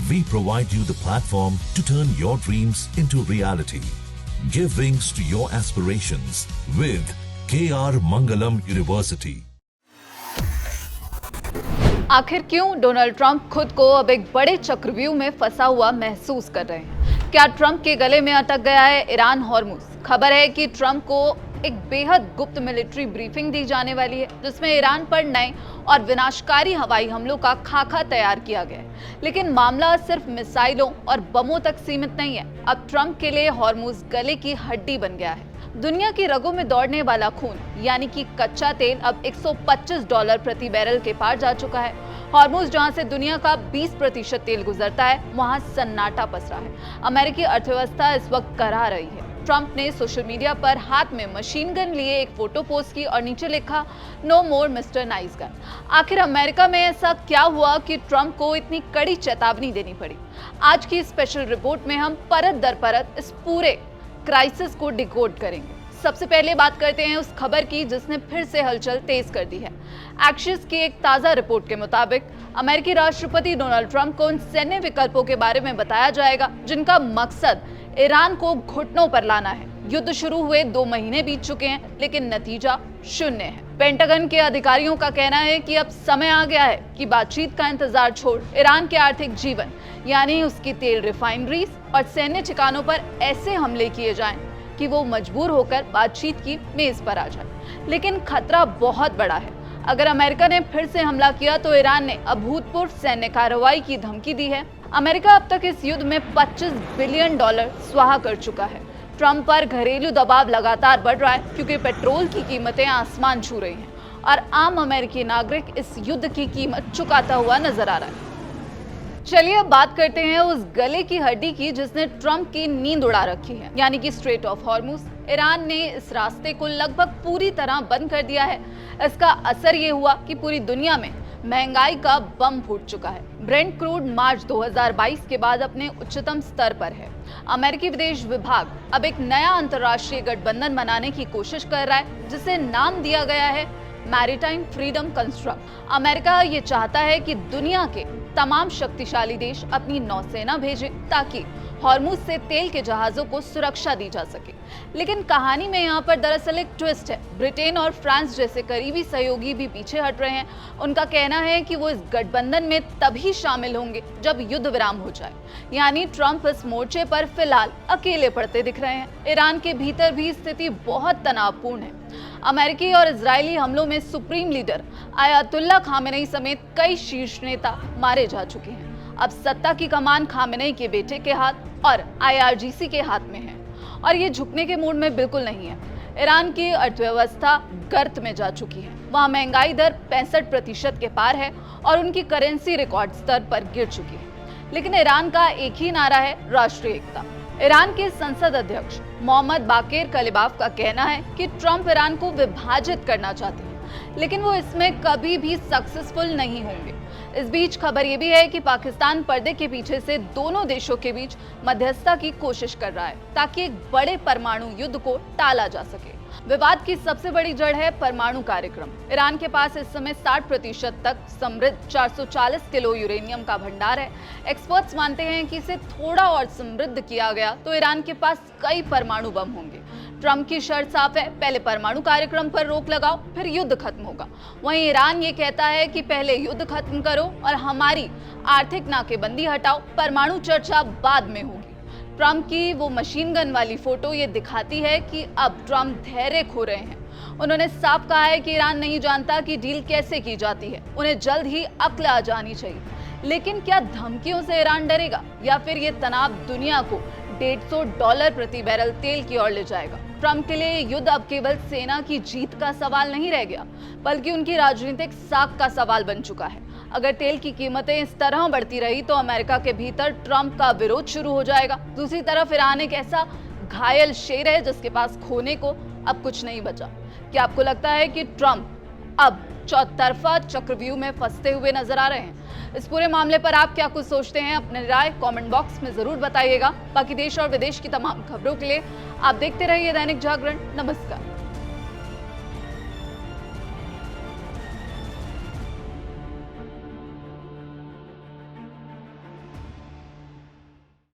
We provide you the platform to turn your dreams into reality. Give wings to your aspirations with KR Mangalam University. आखिर क्यों Donald Trump खुद को अब एक बड़े चक्रव्यूह में फंसा हुआ महसूस कर रहे हैं? क्या ट्रंप के गले में अटक गया है ईरान हॉर्मुज? खबर है कि ट्रंप को एक बेहद गुप्त मिलिट्री ब्रीफिंग दी जाने वाली है, जिसमें ईरान पर नए और विनाशकारी हवाई हमलों का खाका तैयार किया गया है। लेकिन मामला सिर्फ मिसाइलों और बमों तक सीमित नहीं है। अब ट्रंप के लिए हॉर्मुज गले की हड्डी बन गया है। दुनिया की रगों में दौड़ने वाला खून यानी कि कच्चा तेल अब $125 प्रति बैरल के पार जा चुका है। हॉर्मुज जहां से दुनिया का 20% तेल गुजरता है, वहां सन्नाटा पसरा है। अमेरिकी अर्थव्यवस्था इस वक्त कराह रही है। ट्रंप ने सोशल मीडिया पर हाथ में मशीन गन लिए एक फोटो पोस्ट की और नीचे लिखा, नो मोर मिस्टर नाइस गन। आखिर अमेरिका में ऐसा क्या हुआ कि ट्रंप को इतनी कड़ी चेतावनी देनी पड़ी? आज की स्पेशल रिपोर्ट में हम परत दर परत इस पूरे क्राइसिस को डिकोड करेंगे। सबसे पहले बात करते हैं उस खबर की जिसने फिर से हलचल तेज कर दी है। एक्सिस की एक ताजा रिपोर्ट के मुताबिक अमेरिकी राष्ट्रपति डोनाल्ड ट्रंप को उन सैन्य विकल्पों के बारे में बताया जाएगा जिनका मकसद ईरान को घुटनों पर लाना है। युद्ध शुरू हुए 2 महीने बीत चुके हैं, लेकिन नतीजा शून्य है। पेंटागन के अधिकारियों का कहना है कि अब समय आ गया है कि बातचीत का इंतजार छोड़ ईरान के आर्थिक जीवन यानी उसकी तेल रिफाइनरीज और सैन्य ठिकानों पर ऐसे हमले किए जाएं कि वो मजबूर होकर बातचीत की मेज पर आ जाए। लेकिन खतरा बहुत बड़ा है। अगर अमेरिका ने फिर से हमला किया तो ईरान ने अभूतपूर्व सैन्य कार्रवाई की धमकी दी है। अमेरिका अब तक इस युद्ध में $25 बिलियन स्वाहा कर चुका है। ट्रंप पर घरेलू दबाव लगातार बढ़ रहा है क्योंकि पेट्रोल की कीमतें आसमान छू रही हैं और आम अमेरिकी नागरिक इस युद्ध की कीमत चुकाता हुआ नजर आ रहा है। चलिए अब बात करते हैं उस गले की हड्डी की जिसने ट्रंप की नींद उड़ा रखी है, यानी कि स्ट्रेट ऑफ हॉर्मुज। ईरान ने इस रास्ते को लगभग पूरी तरह बंद कर दिया है। इसका असर ये हुआ कि पूरी दुनिया में महंगाई का बम फूट चुका है। ब्रेंट क्रूड मार्च 2022 के बाद अपने उच्चतम स्तर पर है। अमेरिकी विदेश विभाग अब एक नया अंतर्राष्ट्रीय गठबंधन बनाने की कोशिश कर रहा है जिसे नाम दिया गया है मैरीटाइम फ्रीडम कंस्ट्रक्ट। अमेरिका ये चाहता है कि दुनिया के तमाम शक्तिशाली देश अपनी नौसेना भेजें ताकि हॉर्मुज से तेल के जहाजों को सुरक्षा दी जा सके। लेकिन कहानी में यहाँ पर दरअसल एक ट्विस्ट है। ब्रिटेन और फ्रांस जैसे करीबी सहयोगी भी पीछे हट रहे हैं। उनका कहना है कि वो इस गठबंधन में तभी शामिल होंगे जब युद्ध विराम हो जाए। यानी ट्रंप इस मोर्चे पर फिलहाल अकेले पड़ते दिख रहे हैं। ईरान के भीतर भी स्थिति बहुत तनावपूर्ण है। अमेरिकी और इजरायली हमलों में सुप्रीम लीडर आयतुल्ला खामेनेई समेत कई शीर्ष नेता मारे जा चुके हैं। अब सत्ता की कमान खामेनेई के बेटे के हाथ और IRGC के हाथ में है और ये झुकने के मूड में बिल्कुल नहीं है। ईरान की अर्थव्यवस्था गर्त में जा चुकी है। वहाँ महंगाई दर 65% के पार है और उनकी करेंसी रिकॉर्ड स्तर पर गिर चुकी है। लेकिन ईरान का एक ही नारा है, राष्ट्रीय एकता। ईरान के संसद अध्यक्ष मोहम्मद बाकेर कलिबाफ का कहना है कि ट्रंप ईरान को विभाजित करना चाहते हैं, लेकिन वो इसमें कभी भी सक्सेसफुल नहीं होंगे। इस बीच खबर ये भी है कि पाकिस्तान पर्दे के पीछे से दोनों देशों के बीच मध्यस्थता की कोशिश कर रहा है ताकि एक बड़े परमाणु युद्ध को टाला जा सके। विवाद की सबसे बड़ी जड़ है परमाणु कार्यक्रम। ईरान के पास इस समय 60% तक समृद्ध 440 किलो यूरेनियम का भंडार है। एक्सपर्ट्स मानते हैं कि इसे थोड़ा और समृद्ध किया गया तो ईरान के पास कई परमाणु बम होंगे। ट्रंप की शर्त साफ है, पहले परमाणु कार्यक्रम पर रोक लगाओ, फिर युद्ध खत्म होगा। वहीं ईरान ये कहता है कि पहले युद्ध खत्म करो और हमारी आर्थिक नाकेबंदी हटाओ, परमाणु चर्चा बाद में होगी। ट्रंप की वो मशीन गन वाली फोटो ये दिखाती है कि अब ट्रंप धैर्य खो रहे हैं। उन्होंने साफ कहा है कि ईरान नहीं जानता कि डील कैसे की जाती है, उन्हें जल्द ही अक्ल आ जानी चाहिए। लेकिन क्या धमकियों से ईरान डरेगा या फिर ये तनाव दुनिया को $150 प्रति बैरल तेल की ओर ले जाएगा? ट्रंप के लिए युद्ध अब केवल सेना की जीत का सवाल नहीं रह गया, बल्कि उनकी राजनीतिक साख का सवाल बन चुका है। अगर तेल की कीमतें इस तरह बढ़ती रही तो अमेरिका के भीतर ट्रंप का विरोध शुरू हो जाएगा। दूसरी तरफ ईरान एक ऐसा घायल शेर है जिसके पास खोने को अब कुछ नहीं बचा। क्या आपको लगता है कि ट्रंप अब चौतरफा चक्रव्यूह में फंसते हुए नजर आ रहे हैं? इस पूरे मामले पर आप क्या कुछ सोचते हैं? अपनी राय कमेंट बॉक्स में जरूर बताइएगा। बाकी देश और विदेश की तमाम खबरों के लिए आप देखते रहिए दैनिक जागरण। नमस्कार।